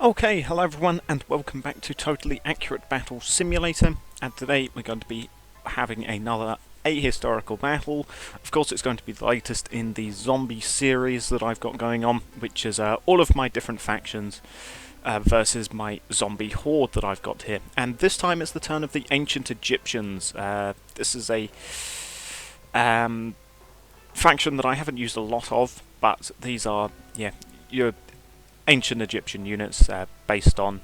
Okay, hello everyone and welcome back to Totally Accurate Battle Simulator, and today we're going to be having another ahistorical battle. Of course it's going to be the latest in the zombie series that I've got going on, which is all of my different factions versus my zombie horde that I've got here. And this time it's the turn of the ancient Egyptians. This is a faction that I haven't used a lot of, but these are, your ancient Egyptian units based on,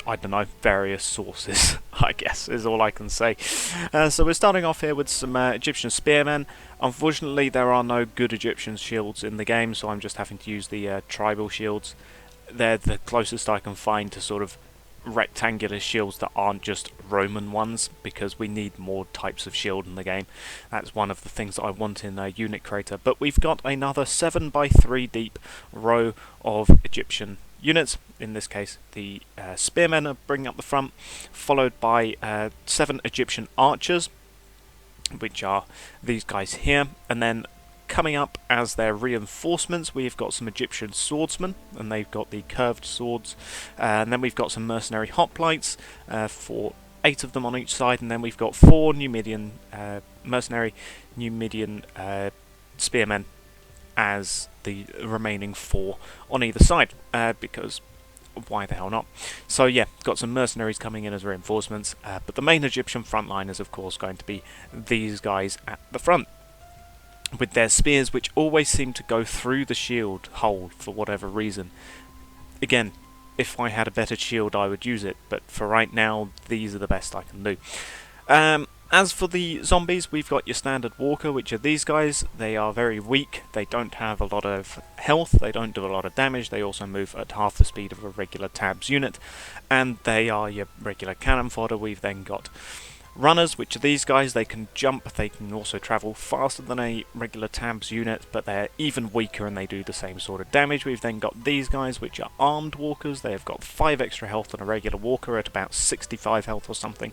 I don't know, various sources, I guess, is all I can say. So we're starting off here with some Egyptian spearmen. Unfortunately, there are no good Egyptian shields in the game, so I'm just having to use the tribal shields. They're the closest I can find to sort of rectangular shields that aren't just Roman ones, because we need more types of shield in the game. That's one of the things that I want in a unit creator. But we've got another 7x3 deep row of Egyptian units. In this case, the spearmen are bringing up the front, followed by 7 Egyptian archers, which are these guys here, and then coming up as their reinforcements, we've got some Egyptian swordsmen, and they've got the curved swords, and then we've got some mercenary hoplites, for 8 of them on each side, and then we've got 4 mercenary Numidian spearmen as the remaining 4 on either side, because why the hell not? So yeah, got some mercenaries coming in as reinforcements, but the main Egyptian front line is of course going to be these guys at the front, with their spears, which always seem to go through the shield hole for whatever reason. Again, if I had a better shield I would use it, but for right now these are the best I can do. As for the zombies, we've got your standard walker, which are these guys. They are very weak, they don't have a lot of health, they don't do a lot of damage, they also move at half the speed of a regular tabs unit, and they are your regular cannon fodder. We've then got runners, which are these guys. They can jump, they can also travel faster than a regular tabs unit, but they're even weaker and they do the same sort of damage. We've then got these guys, which are armed walkers. They have got 5 extra health than a regular walker at about 65 health or something.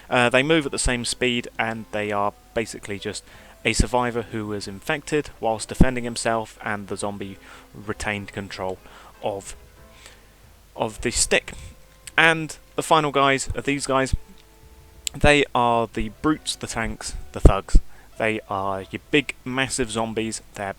They move at the same speed, and they are basically just a survivor who was infected whilst defending himself, and the zombie retained control of the stick. And the final guys are these guys. They are the brutes, the tanks, the thugs. They are your big, massive zombies. They're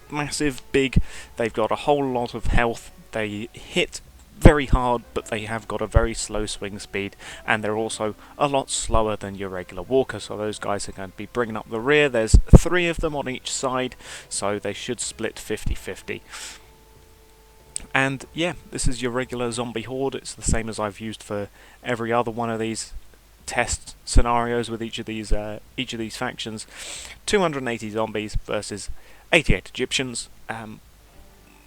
massive, big. They've got a whole lot of health. They hit very hard, but they have got a very slow swing speed, and they're also a lot slower than your regular walker, so those guys are going to be bringing up the rear. There's 3 of them on each side, so they should split 50-50. And yeah, this is your regular zombie horde. It's the same as I've used for every other one of these test scenarios with each of these factions. 280 zombies versus 88 Egyptians.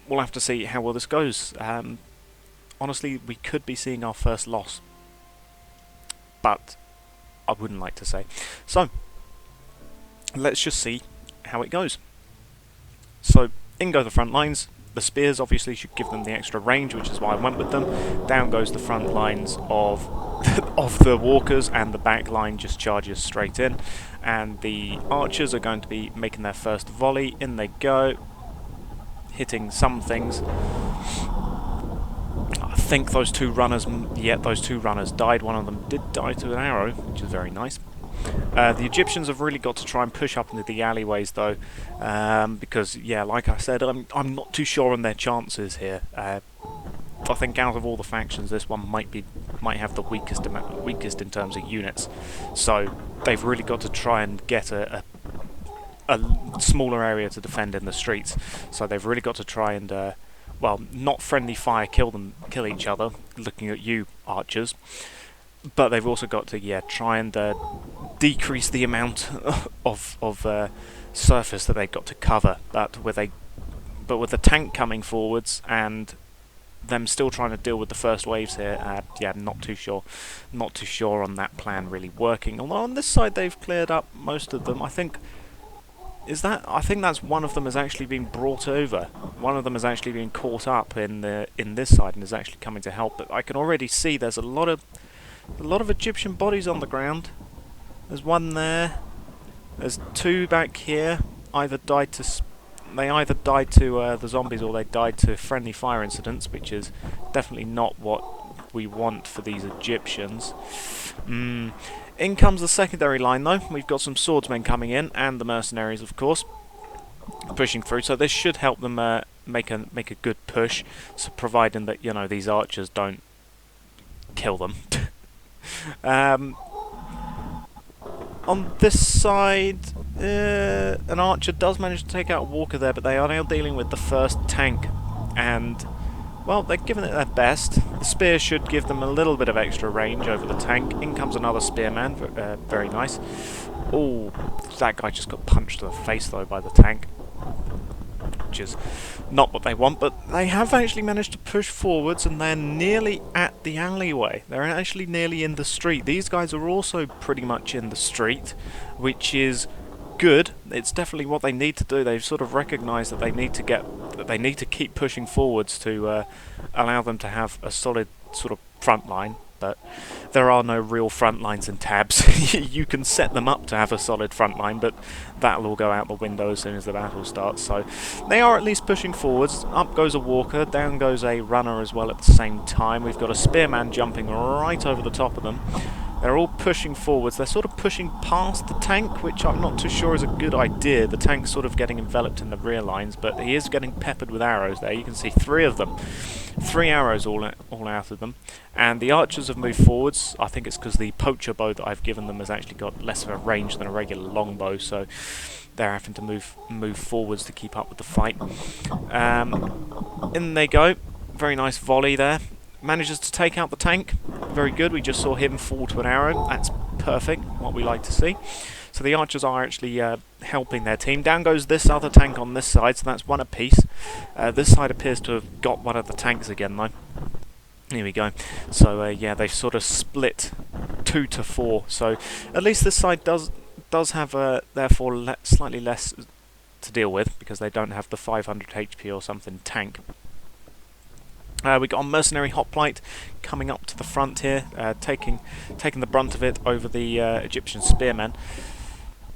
We'll have to see how well this goes. Honestly, we could be seeing our first loss, but I wouldn't like to say. So let's just see how it goes. So in go the front lines. The spears obviously should give them the extra range, which is why I went with them. Down goes the front lines of of the walkers, and the back line just charges straight in. And the archers are going to be making their first volley. In they go, hitting some things. I think those 2 runners, those 2 runners died. One of them did die to an arrow, which is very nice. The Egyptians have really got to try and push up into the alleyways though, because yeah, like I said, I'm not too sure on their chances here. I think out of all the factions, this one might have the weakest in terms of units. So they've really got to try and get a smaller area to defend in the streets. So they've really got to try and well, not friendly fire kill each other. Looking at you, archers. But they've also got to try and decrease the amount of surface that they've got to cover. But with the tank coming forwards and them still trying to deal with the first waves here, not too sure on that plan really working. Although on this side they've cleared up most of them. I think that's one of them has actually been brought over. One of them has actually been caught up in this side and is actually coming to help. But I can already see there's a lot of Egyptian bodies on the ground. There's one there. There's 2 back here. Either died to They either died to the zombies or they died to friendly fire incidents, which is definitely not what we want for these Egyptians. In comes the secondary line though. We've got some swordsmen coming in, and the mercenaries of course, pushing through, so this should help them make a good push, so providing that, you know, these archers don't kill them. On this side, an archer does manage to take out a walker there, but they are now dealing with the first tank, and, well, they're giving it their best. The spear should give them a little bit of extra range over the tank. In comes another spearman, very nice. Oh, that guy just got punched to the face, though, by the tank, which is not what they want, but they have actually managed to push forwards, and they're nearly at the alleyway. They're actually nearly in the street. These guys are also pretty much in the street, which is good. It's definitely what they need to do. They've sort of recognised that they need to keep pushing forwards to allow them to have a solid sort of front line. But there are no real front lines in tabs. You can set them up to have a solid front line, but that'll all go out the window as soon as the battle starts. So they are at least pushing forwards. Up goes a walker, down goes a runner as well at the same time. We've got a spearman jumping right over the top of them. They're all pushing forwards. They're sort of pushing past the tank, which I'm not too sure is a good idea. The tank's sort of getting enveloped in the rear lines, but he is getting peppered with arrows there. You can see 3 of them. 3 arrows all out of them. And the archers have moved forwards. I think it's because the poacher bow that I've given them has actually got less of a range than a regular longbow, so they're having to move forwards to keep up with the fight. In they go. Very nice volley there. Manages to take out the tank. Very good. We just saw him fall to an arrow. That's perfect. What we like to see. So the archers are actually helping their team. Down goes this other tank on this side, so that's 1 apiece. This side appears to have got one of the tanks again, though. Here we go. So yeah, they've sort of split 2 to 4. So at least this side does have therefore slightly less to deal with, because they don't have the 500 HP or something tank. We got a mercenary hoplite coming up to the front here, taking the brunt of it over the Egyptian spearmen.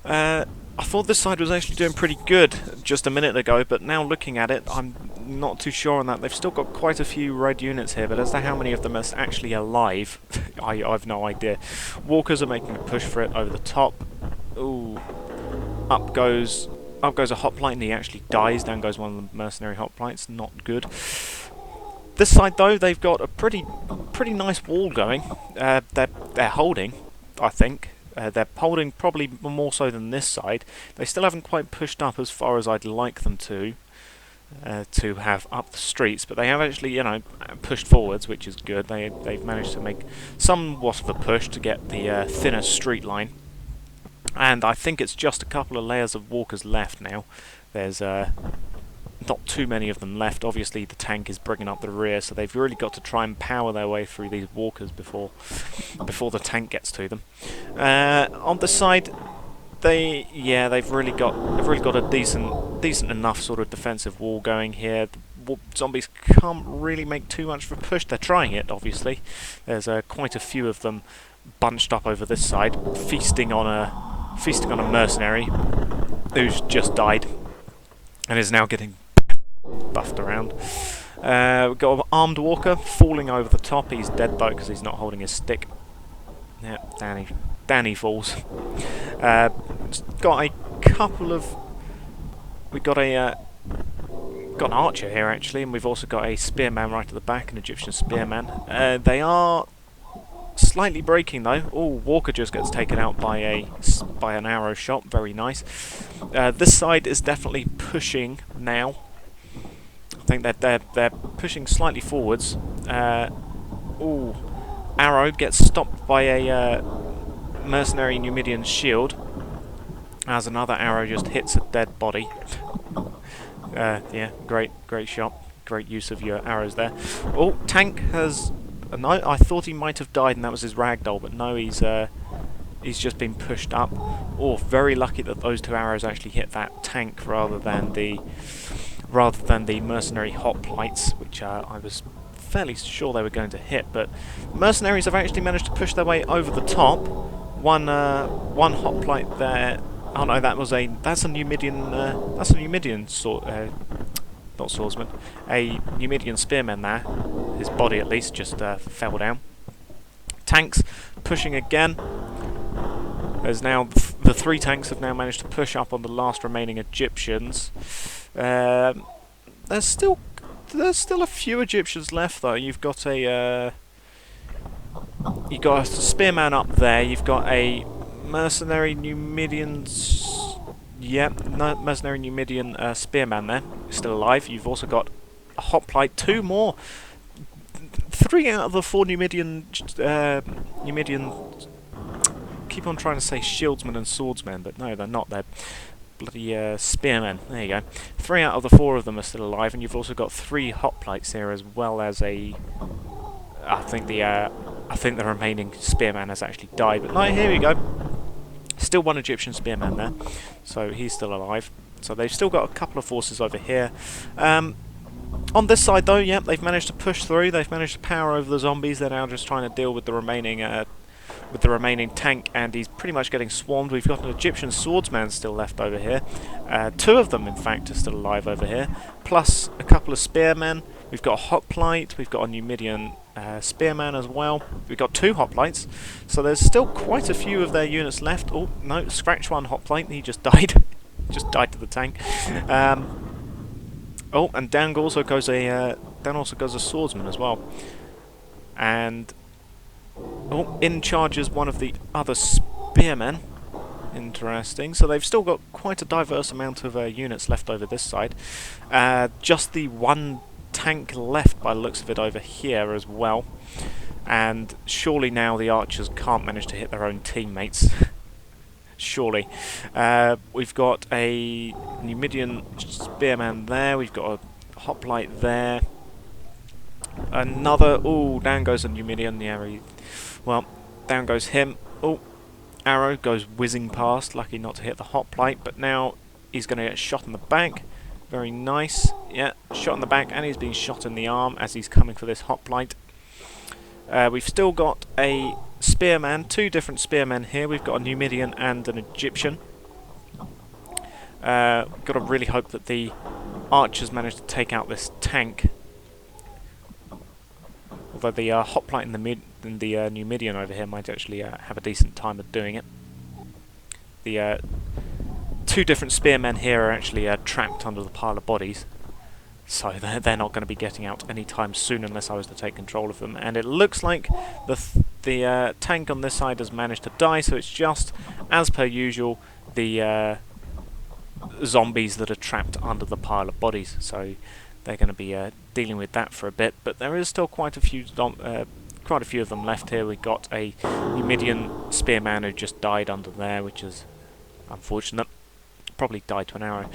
I thought this side was actually doing pretty good just a minute ago, but now looking at it, I'm not too sure on that. They've still got quite a few red units here, but as to how many of them are actually alive, I've no idea. Walkers are making a push for it over the top. Ooh, up goes a hoplite, and he actually dies. Down goes one of the mercenary hoplites. Not good. This side, though, they've got a pretty nice wall going. They're holding, I think. They're holding probably more so than this side. They still haven't quite pushed up as far as I'd like them to have up the streets, but they have actually, you know, pushed forwards, which is good. They've managed to make somewhat of a push to get the thinner street line. And I think it's just a couple of layers of walkers left now. There's not too many of them left. Obviously the tank is bringing up the rear, so they've really got to try and power their way through these walkers before the tank gets to them. On the side, they've really got a decent enough sort of defensive wall going here. The zombies can't really make too much of a push. They're trying it, obviously. There's quite a few of them bunched up over this side, feasting on a mercenary who's just died and is now getting buffed around. We've got an armed walker falling over the top. He's dead though because he's not holding his stick. Yeah, Danny falls. Got a couple of. We've got an archer here actually, and we've also got a spearman right at the back, an Egyptian spearman. They are slightly breaking though. Oh, Walker just gets taken out by an arrow shot. Very nice. This side is definitely pushing now. I think that they're pushing slightly forwards. Ooh, arrow gets stopped by a mercenary Numidian shield, as another arrow just hits a dead body. Yeah, great shot. Great use of your arrows there. Oh, tank has. No, I thought he might have died and that was his ragdoll, but no, he's just been pushed up. Oh, very lucky that those 2 arrows actually hit that tank rather than the mercenary hoplites, which I was fairly sure they were going to hit. But mercenaries have actually managed to push their way over the top. One hoplite there Oh no, that's a Numidian. That's a Numidian sort. Not swordsman. A Numidian spearman there. His body at least just fell down. Tanks pushing again. There's now the 3 tanks have now managed to push up on the last remaining Egyptians. There's still a few Egyptians left though. You've got a spearman up there. You've got a mercenary Numidian. Mercenary Numidian spearman there, still alive. You've also got a hoplite. 2 more. 3 out of the 4 Numidian. Keep on trying to say shieldsmen and swordsmen, but no, they're not. They're bloody spearmen. There you go. 3 out of the 4 of them are still alive, and you've also got 3 hoplites here, as well as a. I think the remaining spearman has actually died. But no, here we go. Still 1 Egyptian spearman there, so he's still alive. So they've still got a couple of forces over here. On this side, though, yeah, they've managed to push through. They've managed to power over the zombies. They're now just trying to deal with the remaining tank, and he's pretty much getting swarmed. We've got an Egyptian swordsman still left over here. 2 of them, in fact, are still alive over here, plus a couple of spearmen. We've got a hoplite. We've got a Numidian spearman as well. We've got 2 hoplites, so there's still quite a few of their units left. Oh no, scratch 1 hoplite. He just died. Just died to the tank. Oh, and down also goes a swordsman as well. And in charges one of the other spearmen. Interesting. So they've still got quite a diverse amount of units left over this side. Just the 1 tank left by the looks of it over here as well. And surely now the archers can't manage to hit their own teammates. Surely. We've got a Numidian spearman there. We've got a hoplite there. Another. Oh, down goes a Numidian. Yeah, well, down goes him. Oh, arrow goes whizzing past. Lucky not to hit the hoplite, but now he's going to get shot in the back. Very nice. Yeah, shot in the back, and he's being shot in the arm as he's coming for this hoplite. We've still got a spearman, 2 different spearmen here. We've got a Numidian and an Egyptian. Got to really hope that the archers manage to take out this tank. Although the hoplite and the Numidian over here might actually have a decent time of doing it. The 2 different spearmen here are actually trapped under the pile of bodies. So they're not going to be getting out anytime soon unless I was to take control of them. And it looks like the tank on this side has managed to die, so it's just, as per usual, the zombies that are trapped under the pile of bodies. So they're going to be dealing with that for a bit. But there is still quite a few of them left here. We've got a Numidian spearman who just died under there, which is unfortunate. Probably died to an arrow.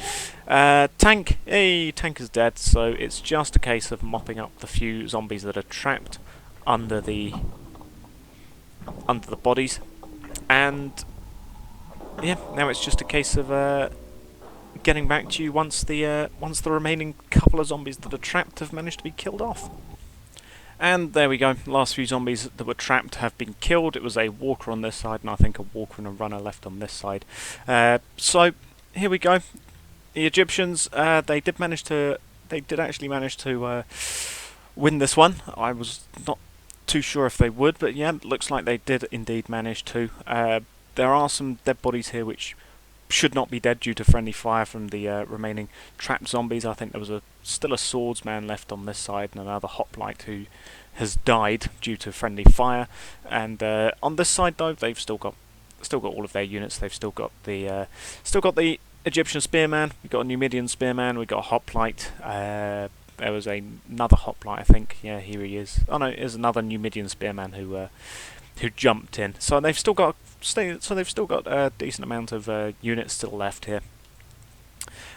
Tank! Hey, tank is dead, so it's just a case of mopping up the few zombies that are trapped under the bodies. And yeah, now it's just a case of getting back to you once the remaining couple of zombies that are trapped have managed to be killed off. And there we go, last few zombies that were trapped have been killed. It was a walker on this side, and I think a walker and a runner left on this side. So here we go. The Egyptians, they did actually manage to win this one. I was not too sure if they would, but yeah, looks like they did indeed manage to. There are some dead bodies here which should not be dead due to friendly fire from the remaining trapped zombies. I think there was still a swordsman left on this side and another hoplite who has died due to friendly fire. And on this side though, they've still got all of their units. They've still got the Egyptian spearman. We've got a Numidian spearman. We've got a hoplite. There was another hoplite, I think. Yeah, here he is. Oh no, there's another Numidian spearman who jumped in. So they've still got a decent amount of units still left here.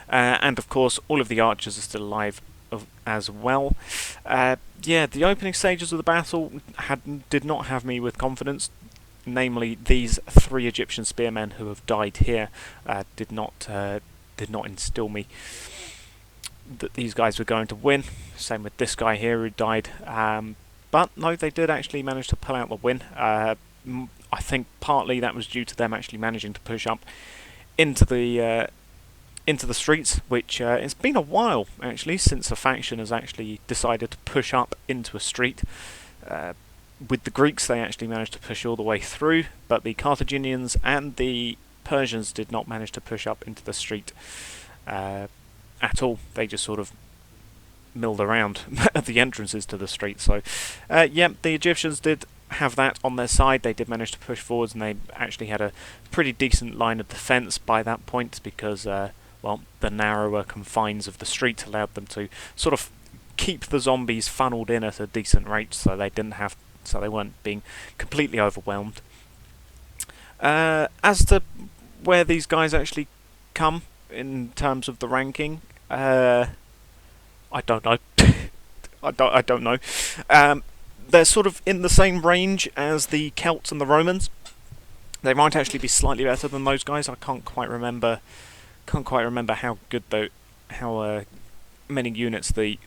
And of course, all of the archers are still alive as well. Yeah, the opening stages of the battle did not have me with confidence. Namely, these 3 Egyptian spearmen who have died here did not instill me that these guys were going to win. Same with this guy here who died. But no, they did actually manage to pull out the win. I think partly that was due to them actually managing to push up into the streets, which it's been a while actually since a faction has actually decided to push up into a street. With the Greeks, they actually managed to push all the way through, but the Carthaginians and the Persians did not manage to push up into the street at all. They just sort of milled around at the entrances to the street. So, yeah, the Egyptians did have that on their side. They did manage to push forwards, and they actually had a pretty decent line of defence by that point because, well, the narrower confines of the street allowed them to sort of keep the zombies funneled in at a decent rate, so they weren't being completely overwhelmed. As to where these guys actually come in terms of the ranking, I don't know. I don't know. They're sort of in the same range as the Celts and the Romans. They might actually be slightly better than those guys. I can't quite remember how many units the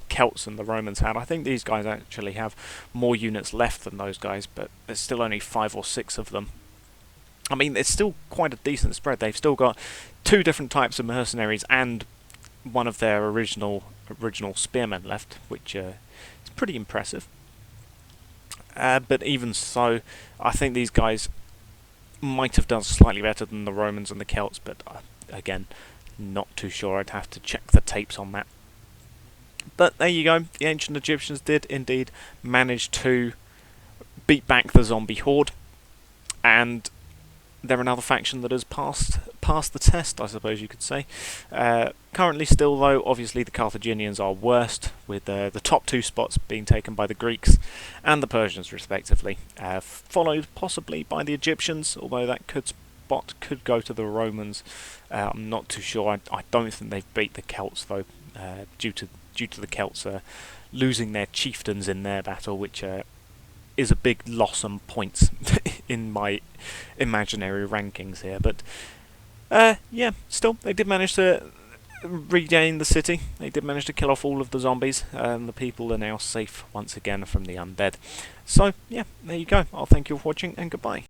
Celts and the Romans had. I think these guys actually have more units left than those guys, but there's still only 5 or 6 of them. I mean, it's still quite a decent spread. They've still got 2 different types of mercenaries and one of their original spearmen left, which is pretty impressive. But even so, I think these guys might have done slightly better than the Romans and the Celts, but again, not too sure. I'd have to check the tapes on that. But there you go. The ancient Egyptians did indeed manage to beat back the zombie horde, and they're another faction that has passed the test, I suppose you could say. Currently still, though, obviously the Carthaginians are worst, with the top 2 spots being taken by the Greeks and the Persians, respectively, followed possibly by the Egyptians, although that spot could go to the Romans. I'm not too sure. I don't think they've beat the Celts, though, due to the Celts losing their chieftains in their battle, which is a big loss on points in my imaginary rankings here. But yeah, still, they did manage to regain the city. They did manage to kill off all of the zombies, and the people are now safe once again from the undead. So yeah, there you go. I'll thank you for watching, and goodbye.